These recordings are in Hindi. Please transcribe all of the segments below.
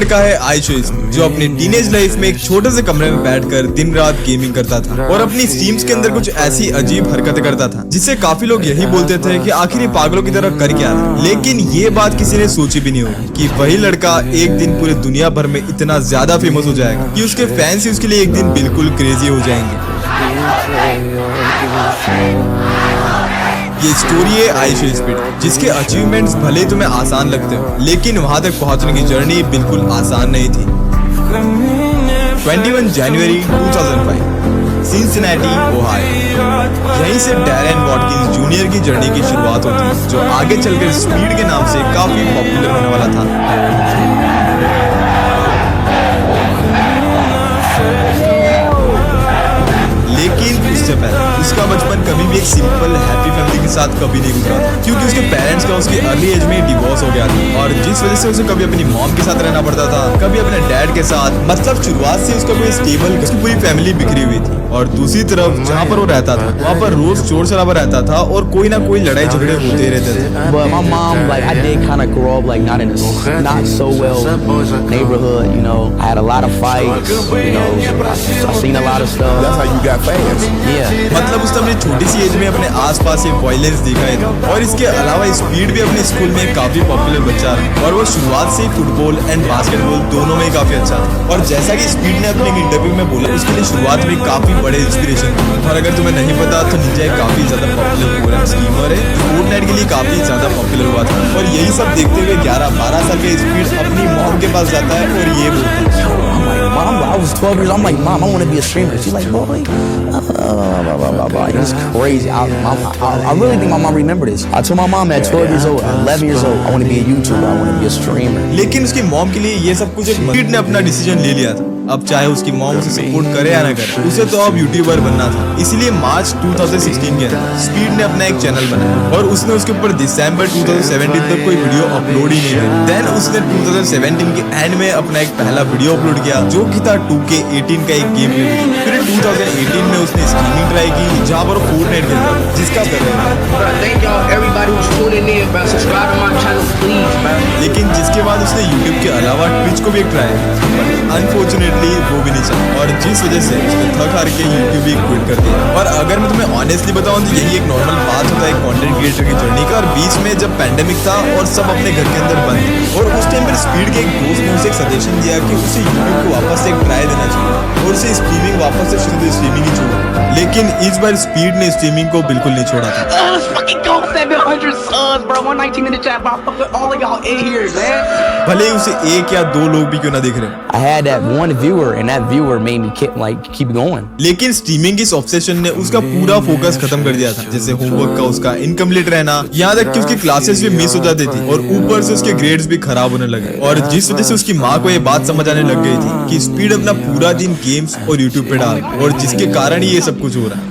लड़का है आइशो स्पीड, जो अपनी टीनेज लाइफ में एक छोटे से कमरे में बैठकर दिन रात गेमिंग करता था और अपनी स्ट्रीम्स के अंदर कुछ ऐसी अजीब हरकतें करता था जिससे काफी लोग यही बोलते थे कि आखिर ये पागलों की तरह कर क्या रहा। लेकिन ये बात किसी ने सोची भी नहीं होगी कि वही लड़का एक दिन पूरे दुनिया भर में इतना ज्यादा फेमस हो जाएगा कि उसके फैंस ही उसके लिए एक दिन बिल्कुल क्रेजी हो जाएंगे। ये स्टोरी है आइशो स्पीड, जिसके अचीवमेंट्स भले तुम्हें आसान लगते हो, लेकिन वहां तक पहुंचने की जर्नी बिल्कुल आसान नहीं थी। 21 जनवरी 2005, सिंसिनेटी, ओहायो। यहीं से डैरेन वॉटकिंस जूनियर की जर्नी की शुरुआत होती है, जो आगे चलकर स्पीड के नाम से काफी पॉपुलर होने वाला था। लेकिन उससे पहले उसका बचपन कभी भी एक सिंपल हैप्पी फैमिली के साथ कभी नहीं गुजरा था, क्योंकि उसके पेरेंट्स का उसकी अर्ली एज में डिवोर्स हो गया था और जिस वजह से उसे कभी अपनी मॉम के साथ रहना पड़ता था, कभी अपने डैड के साथ। मतलब शुरुआत से उसका कोई स्टेबल, उसकी पूरी फैमिली बिखरी हुई थी और दूसरी तरफ जहाँ पर वो रहता था वहाँ पर रोज शोर शराबा रहता था और कोई ना कोई लड़ाई झगड़े होते रहते थे। But my mom, like, I did kind of grow up like not in a not so well neighborhood, you know. I had a lot of fights, you know. I seen a lot of stuff. That's how you got fans. Yeah. मतलब उसने अपनी छोटी सी एज में अपने आसपास ये वायलेंस देखा है और इसके अलावा स्पीड भी अपने स्कूल में काफी पॉपुलर बच्चा है और वो शुरुआत से फुटबॉल एंड बास्केटबॉल दोनों में काफी अच्छा था। और जैसा कि स्पीड ने अपने इंटरव्यू में बोला, उसके लिए शुरुआत में काफी बड़े इंस्पिरेशन थे। और अगर तुम्हें नहीं पता तो निंजा काफी ज्यादा पॉपुलर पूरा स्ट्रीमर है, फोर्टनाइट के लिए काफी ज्यादा पॉपुलर हुआ था। और यही सब देखते हुए 11-12 साल के स्पीड अपनी मॉम के पास जाता है और ये बोलता है, Mom, I was 12 years old. I'm like, Mom, I want to be a streamer. She's like, boy, it's crazy. I really think my mom remembered this. I told my mom at 12 years old, 11 years old, I want to be a YouTuber. I want to be a streamer. लेकिन उसकी मॉम के लिए ये सब कुछ स्पीड ने अपना डिसीजन ले लिया था। अब चाहे उसकी मॉम उसे सपोर्ट करे या ना करे, उसे तो अब यूट्यूबर बनना था। इसीलिए मार्च 2016 के अंदर स्पीड ने अपना एक चैनल बनाया और उसने उसके ऊपर दिसंबर 2017 तक कोई वीडियो अपलोड ही नहीं किया। देन उसने 2017 के एंड में अपना एक पहला वीडियो अपलोड किया, जो कि था 2K18 का एक गेम प्ले। फिर 2018 में उसने स्ट्रीमिंग ट्राई की, जहाँ पर फोर्टनाइट खेलता था, जिसका लेकिन जिसके बाद उसने यूट्यूब के अलावा ट्विच को भी एक ट्राई किया, अनफॉर्चुनेटली वो भी नहीं चला और जिस वजह से उसने थक हार के यूट्यूब भी क्विट कर दिया। और अगर मैं तुम्हें ऑनेस्टली बताऊं तो यही एक नॉर्मल बात होता है कंटेंट क्रिएटर की जर्नी का। और बीच में जब पैंडेमिक था और सब अपने घर के अंदर बंद थे और उस टाइम पर स्पीड के एक दोस्त ने उसे एक सजेशन दिया कि उसे यूट्यूब को वापस से एक ट्राई देना चाहिए और उसे स्ट्रीमिंग वापस से शुरू स्ट्रीमिंग ही छोड़ा। लेकिन इस बार स्पीड ने स्ट्रीमिंग को बिल्कुल नहीं छोड़ा था। भले ही उसे एक या दो लोग भी क्यों ना देख रहे। I had that one viewer, and that viewer made me keep going. लेकिन स्ट्रीमिंग की ऑब्सेशन ने उसका पूरा फोकस खत्म कर दिया था, जैसे होमवर्क का उसका इनकम्प्लीट रहना, यहाँ तक कि उसकी क्लासेस भी मिस हो जाती थी और ऊपर से उसके ग्रेड्स भी खराब होने लगे। और जिस वजह से उसकी माँ को ये बात समझ आने लग गई थी कि स्पीड अपना पूरा दिन गेम्स और यूट्यूब पे डाल, और जिसके कारण ही ये सब कुछ हो रहा है।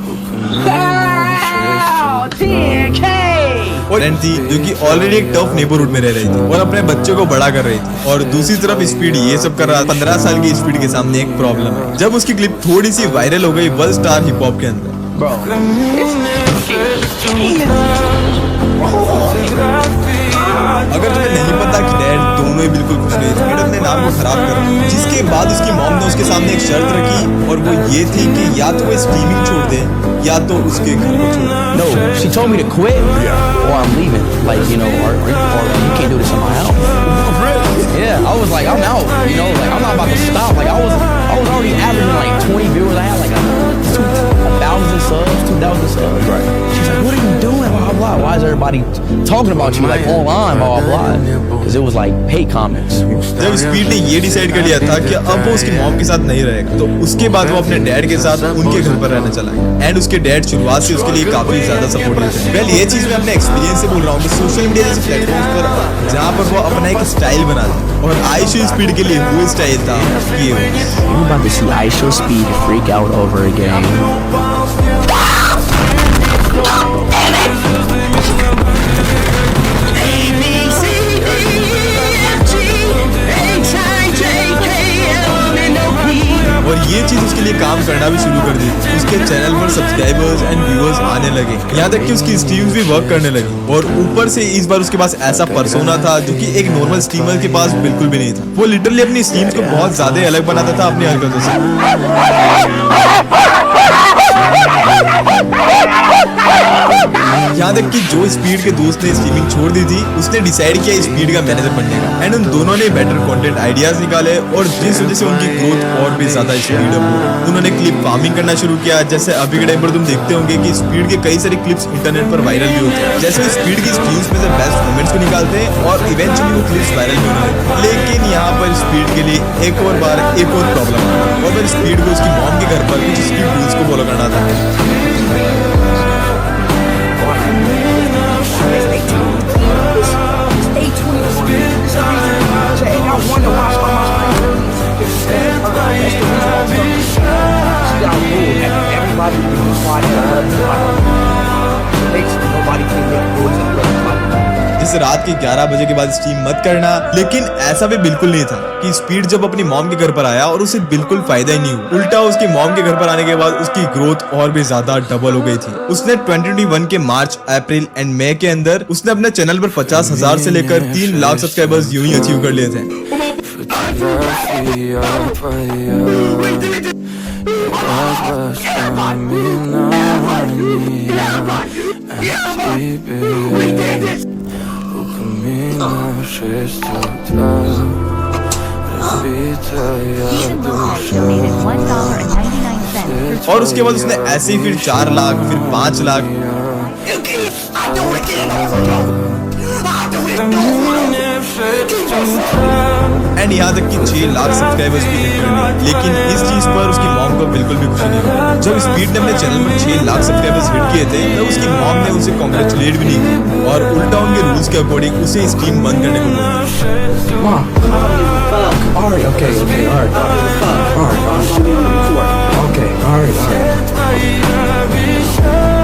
और थी जो कि ऑलरेडी एक टफ नेबरहुड में रह रही थी और अपने बच्चों को बड़ा कर रही थी, और दूसरी तरफ स्पीड ये सब कर रहा। 15 साल की स्पीड के सामने एक प्रॉब्लम है। जब उसकी क्लिप थोड़ी सी वायरल हो गई वर्ल्ड स्टार हिप हॉप के अंदर, अगर तुम्हें नहीं पता कि डैड दोनों ही बिल्कुल खुश नहीं थे, अपने नाम को खराब कर, जिसके बाद उसकी मॉम ने उसके सामने एक शर्त रखी और वो ये थी कि या तो वो स्ट्रीमिंग छोड़ दे या तो उसके घर को छोड़। No, she told me to quit or I'm leaving. Like, you know, or you can't do this on my own. Yeah, I was like, I'm out. You know, like I'm not about to stop. Like I was already averaging like 20 viewers. I had like 1,000 subs, 2,000 subs. Right. She's like, what are you doing? Blah blah. Why is everybody talking about you like online? Blah blah. Because it was like paid comments. जब स्पीड ने ये डिसाइड कर लिया था कि अब वो उसकी मॉम के साथ नहीं रहेगा, तो उसके बाद वो अपने डैड के साथ उनके घर पर रहने चला है। एंड उसके डैड शुरुआत से उसके लिए काफी ज्यादा सपोर्टिव थे। वेल, ये चीज मैं अपने एक्सपीरियंस से बोल रहा हूँ कि सोशल मीडिया जैसे प्लेटफॉर्म्स पर जहाँ पर वो अपना एक स्टाइल बनाते, और आइशो स्पीड के लिए वो स्टाइल था कि I'm about to see Aisho Speed freak out over again. और ये चीज उसके लिए काम करना भी शुरू कर दी। उसके चैनल पर सब्सक्राइबर्स एंड व्यूअर्स आने लगे, यहाँ तक कि उसकी स्ट्रीम्स भी वर्क करने लगी। और ऊपर से इस बार उसके पास ऐसा पर्सोना था जो कि एक नॉर्मल स्ट्रीमर के पास बिल्कुल भी नहीं था। वो लिटरली अपनी स्ट्रीम्स को बहुत ज्यादा अलग बनाता था अपनी हरकतों से। यहाँ तक कि जो स्पीड के दोस्त ने स्ट्रीमिंग छोड़ दी थी, उसने डिसाइड किया स्पीड का मैनेजर बनने का। एंड उन दोनों ने बेटर कंटेंट आइडियाज निकाले और जिस वजह से उनकी ग्रोथ और भी ज्यादा स्पीड अप हुई। उन्होंने क्लिप फार्मिंग करना शुरू किया। जैसे अभी के टाइम पर तुम देखते होंगे कि स्पीड के कई सारे क्लिप्स इंटरनेट पर वायरल भी होते हैं। जैसे स्पीड की स्ट्रीम्स में से बेस्ट मोमेंट्स को निकालते हैं और इवेंचुअली वो क्लिप्स वायरल भी होने लगते। लेकिन यहाँ पर स्पीड के लिए एक और प्रॉब्लम है, और फिर स्पीड को उसकी मॉम के घर पर कुछ स्ट्रिक्ट रूल्स को फॉलो करना था। जिस रात के 11 बजे के बाद स्ट्रीम मत करना, लेकिन ऐसा भी बिल्कुल नहीं था कि स्पीड जब अपनी मॉम के घर पर आया और उसे बिल्कुल फायदा ही नहीं हुआ। उल्टा उसकी मॉम के घर पर आने के बाद उसकी ग्रोथ और भी ज्यादा डबल हो गई थी। उसने 2021 के मार्च, अप्रैल एंड मई के अंदर उसने अपने चैनल पर 50,000 से लेकर 3 लाख सब्सक्राइबर्स यूं ही अचीव कर लिए थे। और उसके बाद उसने ऐसे ही फिर 4 लाख, फिर 5 लाख एंड यहाँ तक कि 6 लाख सब्सक्राइबर्स भी हिट कर लिए। लेकिन इस चीज पर उसकी मॉम को बिल्कुल भी खुशी नहीं हुई। जब स्पीड ने अपने चैनल पर 6 लाख सब्सक्राइबर्स हिट किए थे, तब उसकी मॉम ने उसे कांग्रेचुलेट भी नहीं किया और उल्टा उनके रूल्स के अकॉर्डिंग उसे स्ट्रीम बंद करने को बोला।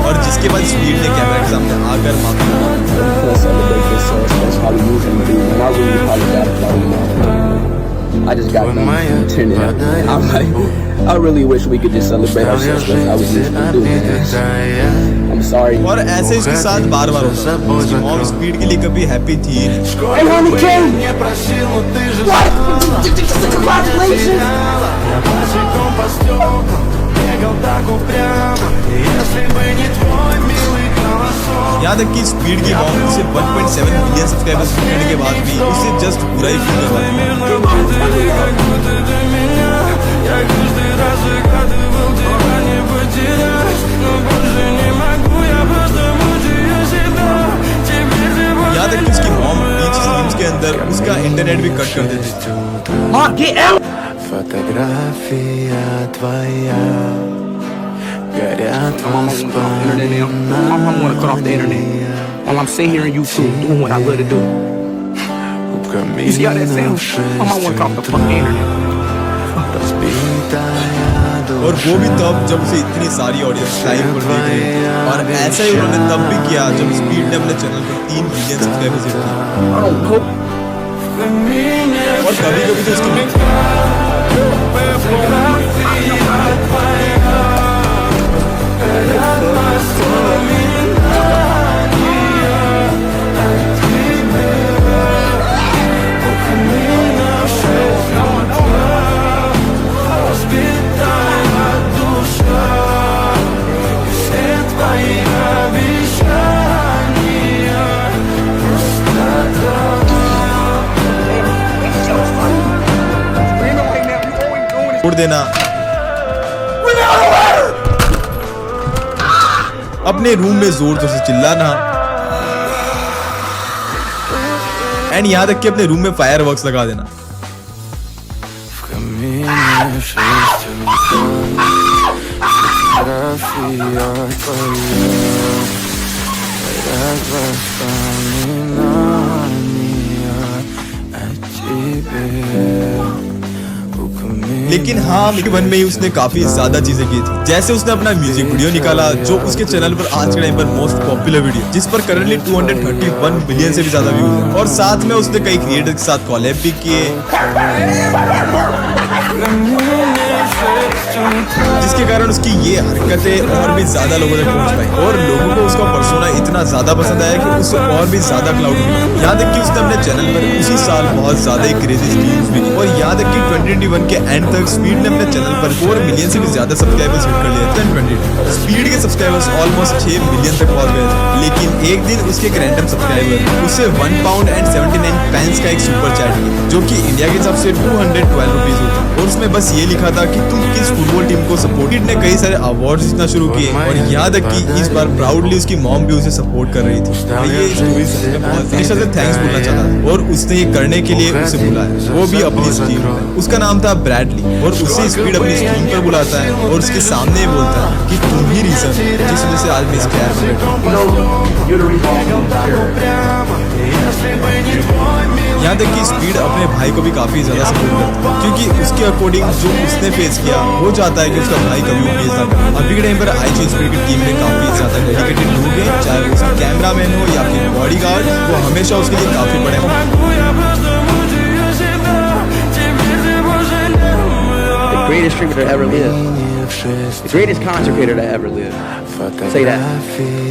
और जिसके बाद स्पीड ने कैमरा के सामने आकर माफी I just got done attending everything. I'm like, I really wish we could just celebrate ourselves like how we used to do it. I'm sorry. और ऐसे उसके साथ बार-बार होता है। उसकी मॉम स्पीड के लिए कभी हैप्पी थी ही नहीं। Hey, honey, King! What? Congratulations! यहाँ तक कि स्पीड की मॉम उसे 1.7 मिलियन सब्सक्राइबर्स करने के बाद भी उसे जस्ट बुरा ही फील कर यहाँ तक कि उसकी मॉम बीच स्ट्रीम्स के अंदर उसका इंटरनेट भी कट कर देती थी। I'm want to cut off the internet. While I'm sitting here on YouTube doing what I love to do. You see how that sounds? I want to cut off the fucking internet. और वो भी तब जब उसे इतनी सारी ऑडियंस लाइव पर देख रही थी। और ऐसा ही उन्होंने तब भी किया जब स्पीड ने अपने चैनल पर 3 मिलियन सब्सक्राइबर्स हिट किए। और कभी-कभी तो उसकी छोड़ देना, अपने रूम में जोर जोर से चिल्लाना एंड यहाँ तक कि अपने रूम में फायरवर्क्स लगा देना। लेकिन हाँ, वन में ही उसने काफी ज्यादा चीजें की थी। जैसे उसने अपना म्यूजिक वीडियो निकाला जो उसके चैनल पर आज के टाइम पर मोस्ट पॉपुलर वीडियो, जिस पर करंटली 231 मिलियन से भी ज्यादा व्यूज है। और साथ में उसने कई क्रिएटर्स के साथ कोलैब भी किए। कारण उसकी ये हरकतें और भी ज्यादा लोगों तक पहुंच पाई और लोगों को उसका पर्सोना इतना ज्यादा पसंद आया कि उससे और भी ज्यादा क्लाउड मिला। यहाँ तक कि उसने अपने चैनल पर उसी साल बहुत ज्यादा क्रेजी स्ट्रीम्स भी की और यहाँ तक कि 2021 के एंड तक स्पीड ने अपने चैनल पर 4 मिलियन से भी ज्यादा सब्सक्राइबर्स हिट कर लिए थे। स्पीड के सब्सक्राइबर्स ऑलमोस्ट 6 मिलियन तक पहुंच गए थे, लेकिन एक दिन उसके एक रैंडम सब्सक्राइबर उसे 1 पाउंड एंड 79 पेंस का एक सुपर चैट किया, जो कि इंडिया के हिसाब से 212 रुपीज होता है और उसमें बस ये लिखा था कि तुम किस फुटबॉल टीम को सपोर्ट। ने कई सारे अवार्ड्स जीतना शुरू किए और यहाँ तक कि इस बार प्राउडली उसकी मॉम भी उसे सपोर्ट कर रही थी। मैं ये स्टोरी सुनकर बहुत से थैंक्स बोलना चाहता था और उसने ये करने के लिए उसे बुलाया, वो भी अपनी स्ट्रीम पर। उसका नाम था ब्रैडली और उसे स्पीड अपनी स्ट्रीम पर बुलाता है और उसके सामने बोलता है कि तुम ही रीजन जिस वजह से आज मैं इस प्यार में यहाँ तक कि स्पीड अपने भाई को भी काफी ज्यादा सपोर्ट करता है, क्योंकि उसके अकॉर्डिंग जो उसने फेस किया वो चाहता है कि उसका भाई कभी वो फेस ना करे। अभी के टाइम पर आईजी स्पीड की टीम में काफी ज्यादा डेडिकेटेड लोग हैं, चाहे वो उसका कैमरामैन हो या फिर बॉडीगार्ड, वो हमेशा उसके लिए काफी बड़े हों। The greatest streamer to ever live. The greatest content creator to ever live. Say that.